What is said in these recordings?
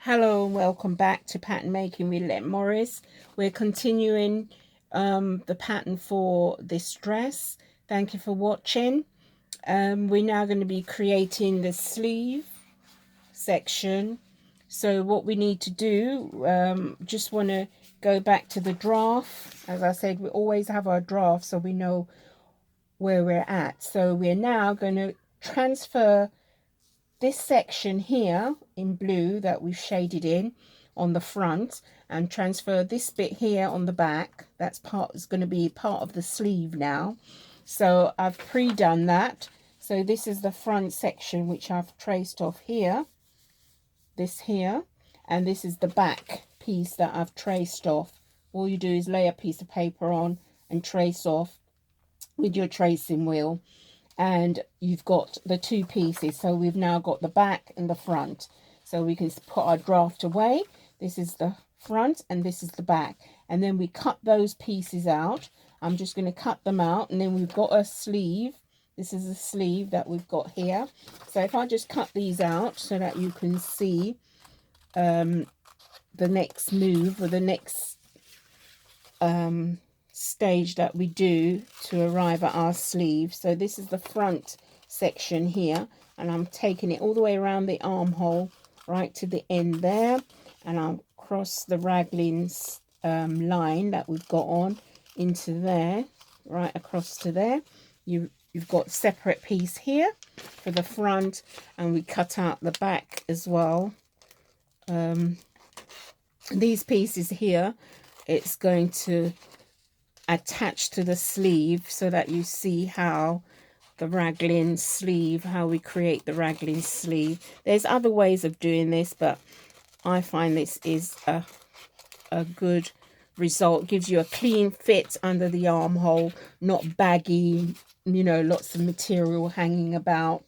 Hello and welcome back to Pattern Making with Let Morris. We're continuing the pattern for this dress. Thank you for watching. We're now going to be creating the sleeve section. So what we need to do, just want to go back to the draft. As I said, we always have our draft so we know where we're at. So we're now going to transfer this section here in blue that we've shaded in on the front and transfer this bit here on the back. That's part is going to be part of the sleeve now. So I've pre-done that. So this is the front section which I've traced off here, this here, and this is the back piece that I've traced off. All you do is lay a piece of paper on and trace off with your tracing wheel, and you've got the two pieces. So we've now got the back and the front, so we can put our draft away. This is the front and this is the back, and then we cut those pieces out. I'm just going to cut them out, and then we've got a sleeve. This is a sleeve that we've got here. So if I just cut these out so that you can see the next move, or the next stage that we do to arrive at our sleeve. So this is the front section here, and I'm taking it all the way around the armhole right to the end there, and I'll cross the Raglan line that we've got on into there, right across to there. You've got separate piece here for the front, and we cut out the back as well. These pieces here, it's going to attach to the sleeve so that you see how the Raglan sleeve, how we create the Raglan sleeve. There's other ways of doing this, but I find this is a good result. Gives you a clean fit under the armhole, not baggy, you know, lots of material hanging about,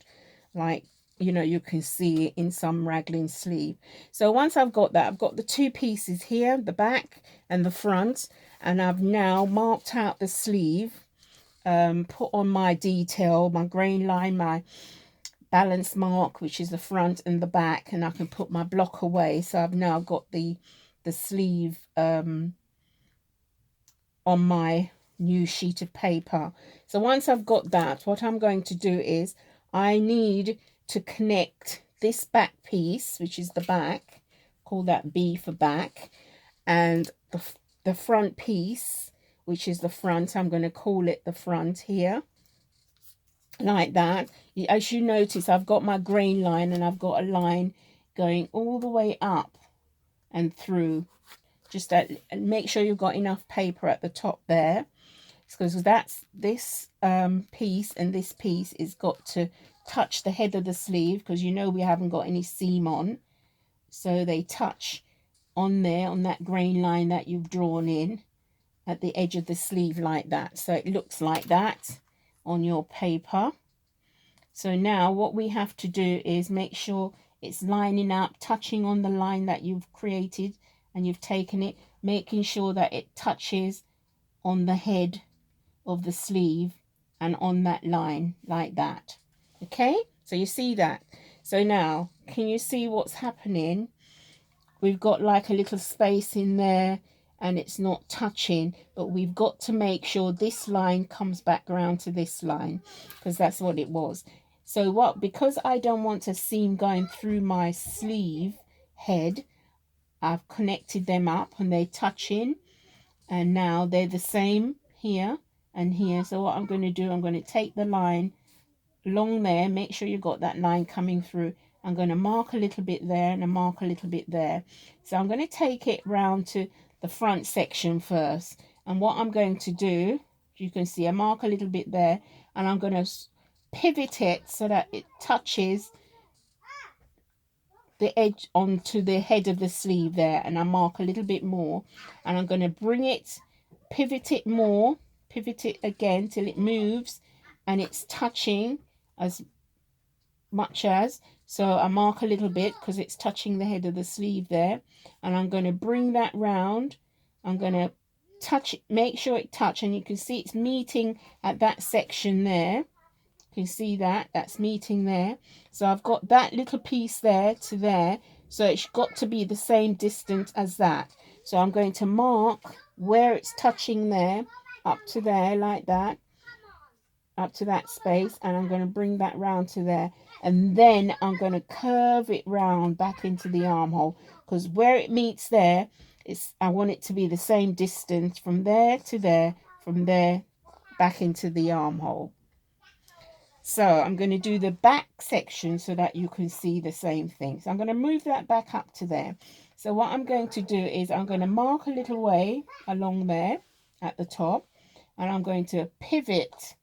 like, you know, you can see in some Raglan sleeve. So once I've got that, I've got the two pieces here, the back and the front, and I've now marked out the sleeve, put on my detail, my grain line, my balance mark, which is the front and the back, and I can put my block away. So I've now got the sleeve on my new sheet of paper. So once I've got that, what I'm going to do is I need to connect this back piece, which is the back, call that B for back, and the front piece, which is the front, I'm going to call it the front here, like that. As you notice, I've got my grain line, and I've got a line going all the way up and through. Just make sure you've got enough paper at the top there, because that's this piece and this piece is got to touch the head of the sleeve, because you know we haven't got any seam on, so they touch on there, on that grain line that you've drawn in at the edge of the sleeve, like that. So it looks like that on your paper. So now what we have to do is make sure it's lining up, touching on the line that you've created and you've taken it, making sure that it touches on the head of the sleeve and on that line, like that. Okay, so you see that. So now can you see what's happening? We've got like a little space in there and it's not touching, but we've got to make sure this line comes back around to this line, because that's what it was. So what, because I don't want a seam going through my sleeve head, I've connected them up and they're touching, and now they're the same here and here. So what I'm going to do, I'm going to take the line along there, make sure you've got that line coming through. I'm going to mark a little bit there and a mark a little bit there. So I'm going to take it round to the front section first, and what I'm going to do, you can see I mark a little bit there, and I'm going to pivot it so that it touches the edge onto the head of the sleeve there, and I mark a little bit more, and I'm going to bring it, pivot it more, pivot it again till it moves and it's touching as much as, so I mark a little bit because it's touching the head of the sleeve there, and I'm going to bring that round. I'm going to touch it, make sure it touch, and you can see it's meeting at that section there. You can see that that's meeting there. So I've got that little piece there to there. So it's got to be the same distance as that. So I'm going to mark where it's touching there, up to there, like that, up to that space, and I'm going to bring that round to there, and then I'm going to curve it round back into the armhole, because where it meets there, I want it to be the same distance from there to there, from there back into the armhole. So I'm going to do the back section so that you can see the same thing. So I'm going to move that back up to there. So what I'm going to do is I'm going to mark a little way along there at the top, and I'm going to pivot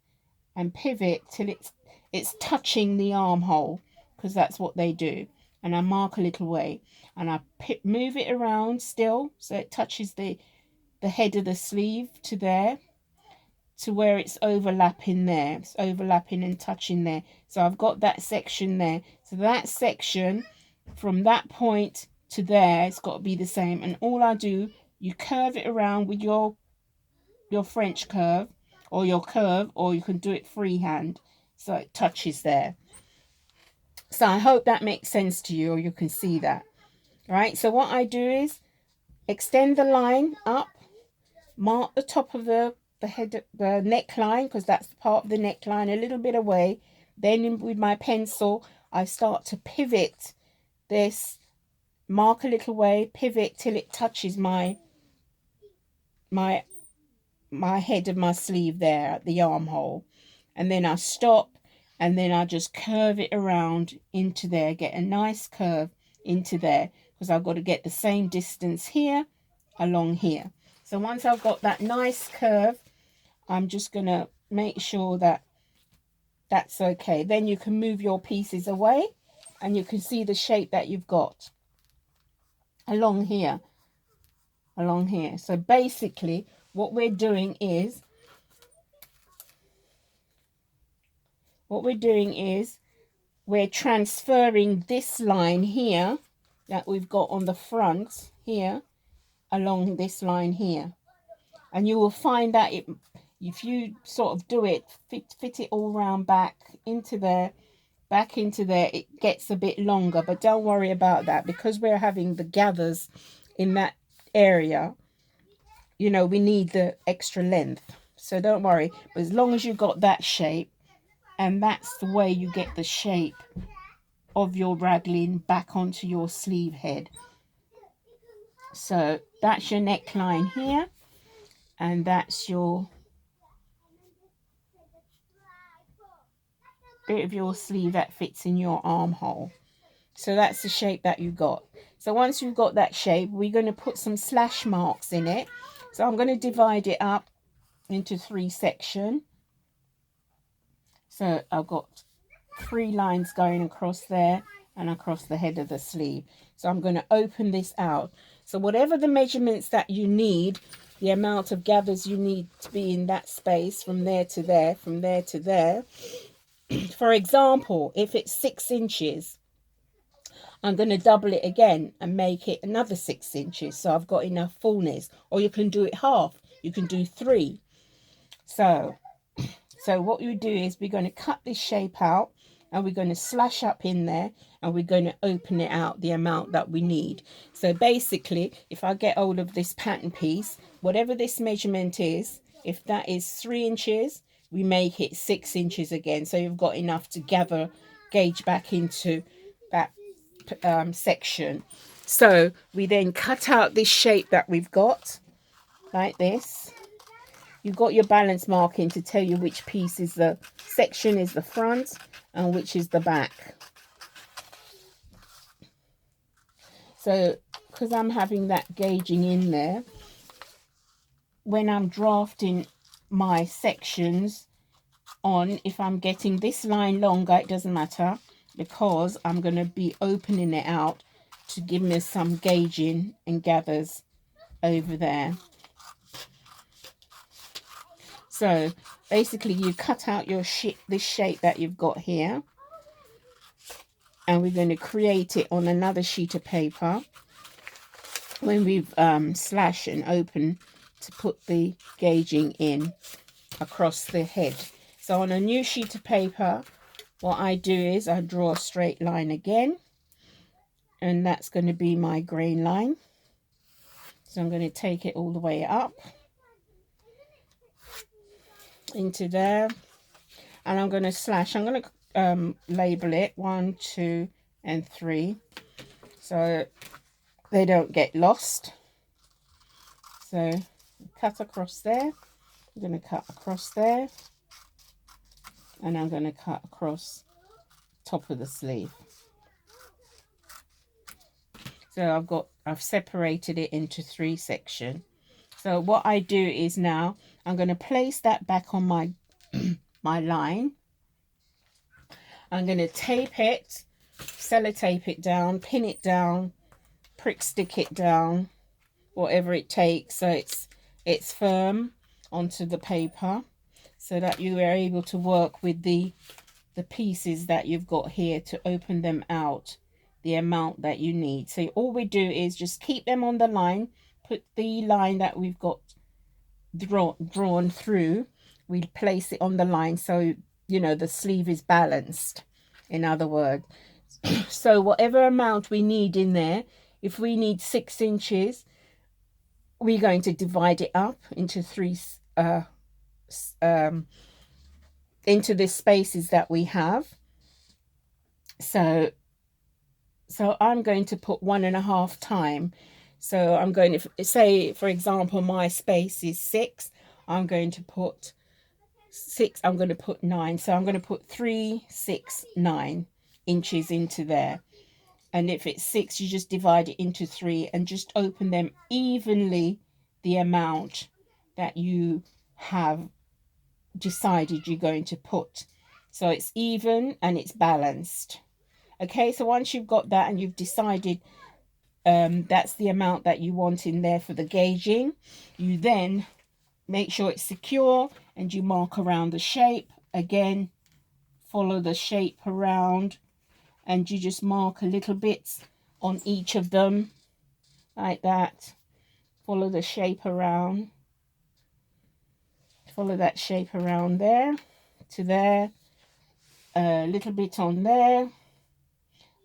and pivot till it's touching the armhole, because that's what they do. And I mark a little way, and I move it around still so it touches the head of the sleeve to there, to where it's overlapping there. It's overlapping and touching there. So I've got that section there. So that section from that point to there, it's got to be the same. And all I do, you curve it around with your French curve, or your curve, or you can do it freehand so it touches there. So I hope that makes sense to you, or you can see that. Right, so what I do is extend the line up, mark the top of the head, the neckline, because that's the part of the neckline, a little bit away. Then with my pencil I start to pivot this, mark a little way, pivot till it touches my head of my sleeve there at the armhole, and then I stop, and then I just curve it around into there, get a nice curve into there, because I've got to get the same distance here along here. So once I've got that nice curve, I'm just going to make sure that that's okay. Then you can move your pieces away, and you can see the shape that you've got along here. So basically what we're doing is we're transferring this line here that we've got on the front here along this line here. And you will find that if you sort of do it, fit it all round back into there, back into there, it gets a bit longer. But don't worry about that, because we're having the gathers in that area, you know, we need the extra length. So don't worry. But as long as you've got that shape, and that's the way you get the shape of your raglan back onto your sleeve head. So that's your neckline here, and that's your bit of your sleeve that fits in your armhole. So that's the shape that you got. So once you've got that shape, we're going to put some slash marks in it. So I'm going to divide it up into 3 sections. So I've got 3 lines going across there and across the head of the sleeve. So I'm going to open this out. So whatever the measurements that you need, the amount of gathers you need to be in that space, from there to there, from there to there. For example, if it's 6 inches, I'm going to double it again and make it another 6 inches. So I've got enough fullness. Or you can do it half. You can do 3. So what you do is we're going to cut this shape out, and we're going to slash up in there, and we're going to open it out the amount that we need. So basically, if I get hold of this pattern piece, whatever this measurement is, if that is 3 inches, we make it 6 inches again. So you've got enough to gauge back into that section. So we then cut out this shape that we've got like this. You've got your balance marking to tell you which piece is the section is the front and which is the back. So because I'm having that gauging in there, when I'm drafting my sections on, if I'm getting this line longer, it doesn't matter, because I'm going to be opening it out to give me some gauging and gathers over there. So basically you cut out your this shape that you've got here, and we're going to create it on another sheet of paper when we've slashed and opened to put the gauging in across the head. So on a new sheet of paper, what I do is I draw a straight line again, and that's going to be my grain line. So I'm going to take it all the way up into there, and I'm going to slash. I'm going to label it 1, 2, and 3, so they don't get lost. So cut across there. I'm going to cut across there, and I'm going to cut across top of the sleeve. So I've separated it into 3 sections. So what I do is now I'm going to place that back on my my line. I'm going to tape it, sellotape it down, pin it down, prick stick it down, whatever it takes, so it's firm onto the paper, so that you are able to work with the pieces that you've got here to open them out the amount that you need. So all we do is just keep them on the line, put the line that we've got drawn through, we place it on the line, so you know the sleeve is balanced, in other words. So whatever amount we need in there, if we need 6 inches, we're going to divide it up into 3 into the spaces that we have. So I'm going to put 1.5 times. So I'm going to say, for example, my space is 6. I'm going to put 6. I'm going to put 9. So I'm going to put 3, 6, 9 inches into there. And if it's 6, you just divide it into 3 and just open them evenly, the amount that you have decided you're going to put. So it's even and it's balanced. Okay, so once you've got that and you've decided that's the amount that you want in there for the gauging, you then make sure it's secure and you mark around the shape. Again, follow the shape around, and you just mark a little bits on each of them like that. Follow the shape around, follow that shape around there to there, a little bit on there,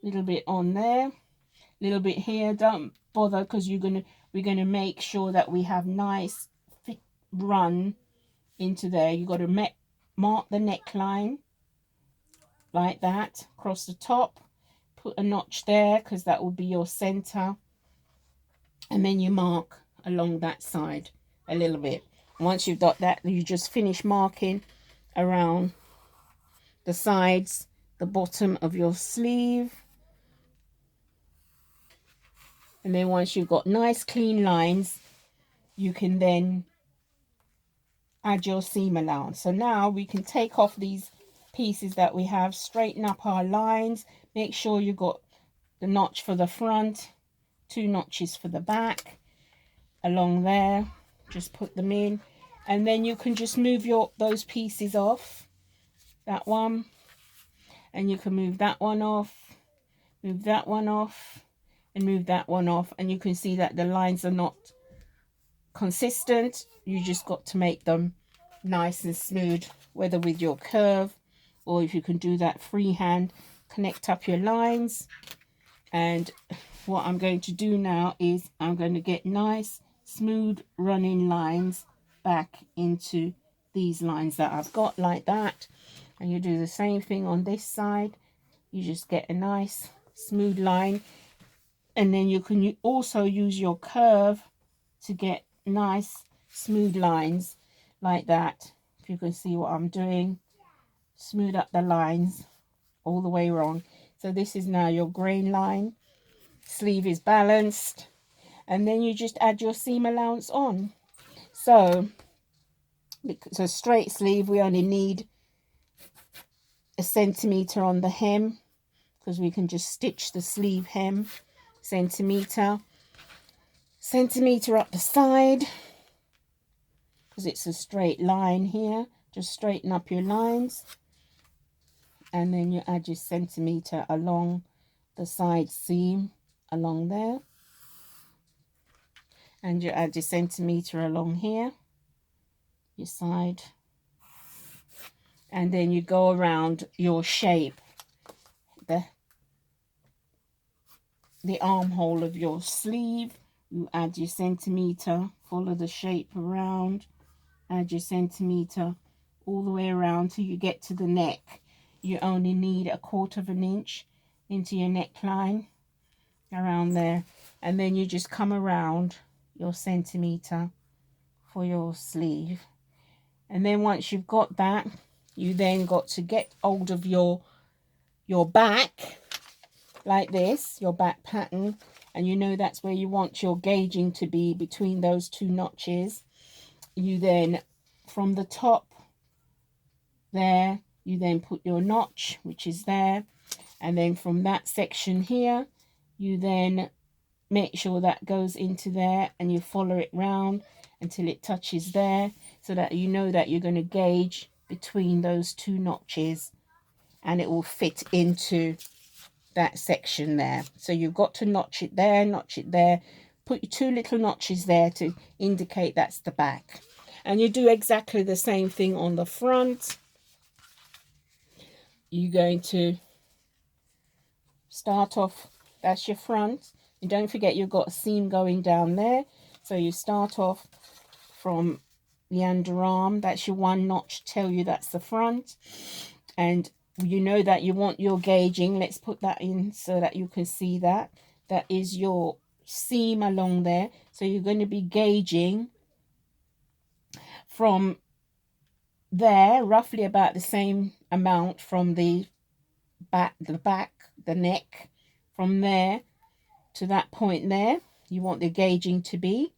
little bit on there, little bit here. Don't bother, because we're gonna make sure that we have nice thick run into there. You got to mark the neckline like that across the top, put a notch there because that will be your center, and then you mark along that side a little bit. Once you've got that, you just finish marking around the sides, the bottom of your sleeve. And then once you've got nice clean lines, you can then add your seam allowance. So now we can take off these pieces that we have, straighten up our lines, make sure you've got the notch for the front, 2 notches for the back along there. Just put them in, and then you can just move those pieces off, that one, and you can move that one off, move that one off, and move that one off, and you can see that the lines are not consistent. You just got to make them nice and smooth, whether with your curve or if you can do that freehand. Connect up your lines, and what I'm going to do now is I'm going to get nice smooth running lines back into these lines that I've got like that. And you do the same thing on this side. You just get a nice smooth line, and then you can also use your curve to get nice smooth lines like that. If you can see what I'm doing, smooth up the lines all the way around. So this is now your grain line. Sleeve is balanced, and then you just add your seam allowance on. So it's a straight sleeve, we only need 1 centimeter on the hem, because we can just stitch the sleeve hem centimeter up the side, because it's a straight line here. Just straighten up your lines, and then you add your centimeter along the side seam along there, and you add your centimeter along here, your side, and then you go around your shape, the armhole of your sleeve. You add your centimeter, follow the shape around, add your centimeter all the way around till you get to the neck. You only need 1/4 of an inch into your neckline, around there, and then you just come around your centimeter for your sleeve. And then once you've got that, you then got to get hold of your back like this, your back pattern, and you know that's where you want your gauging to be, between those 2 notches. You then, from the top there, you then put your notch, which is there, and then from that section here, you then make sure that goes into there, and you follow it round until it touches there, so that you know that you're going to gauge between those 2 notches, and it will fit into that section there. So you've got to notch it there, put your 2 little notches there to indicate that's the back. And you do exactly the same thing on the front. You're going to start off, that's your front, and don't forget you've got a seam going down there, so you start off from the underarm, that's your 1 notch, tell you that's the front. And you know that you want your gauging, let's put that in so that you can see that is your seam along there. So you're going to be gauging from there, roughly about the same amount from the back, the neck, from there to that point there, you want the gauging to be.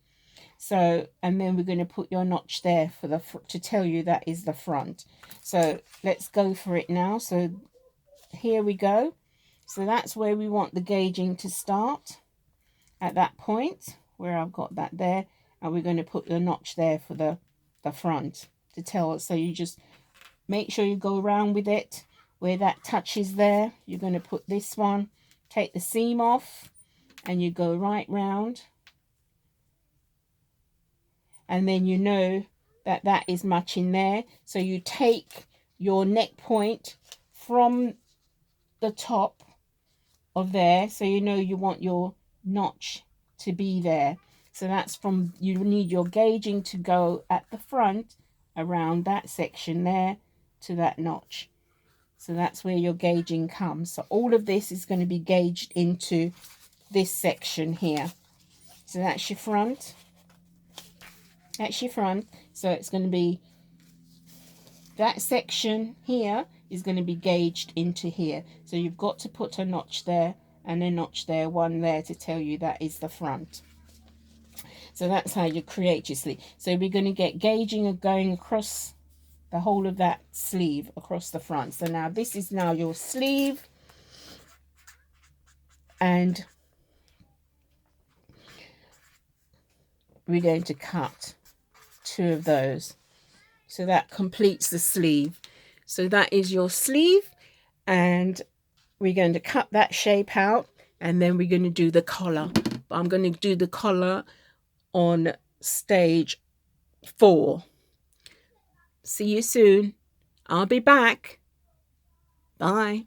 So, and then we're going to put your notch there for the to tell you that is the front. So let's go for it now. So here we go. So that's where we want the gauging to start, at that point where I've got that there, and we're going to put the notch there for the front to tell us. So you just make sure you go around with it where that touches there. You're going to put this one, take the seam off, and you go right round, and then you know that that is matching there. So you take your neck point from the top of there, so you know you want your notch to be there. So that's from, you need your gauging to go at the front around that section there to that notch. So that's where your gauging comes. So all of this is going to be gauged into this section here. So that's your front. That's your front. So it's going to be, that section here is going to be gauged into here. So you've got to put a notch there and a notch there, 1 there, to tell you that is the front. So that's how you create your sleeve. So we're going to get gauging of going across the whole of that sleeve, across the front. So now this is now your sleeve, and we're going to cut 2 of those. So that completes the sleeve. So that is your sleeve, and we're going to cut that shape out, and then we're going to do the collar. But I'm going to do the collar on stage 4. See you soon. I'll be back. Bye.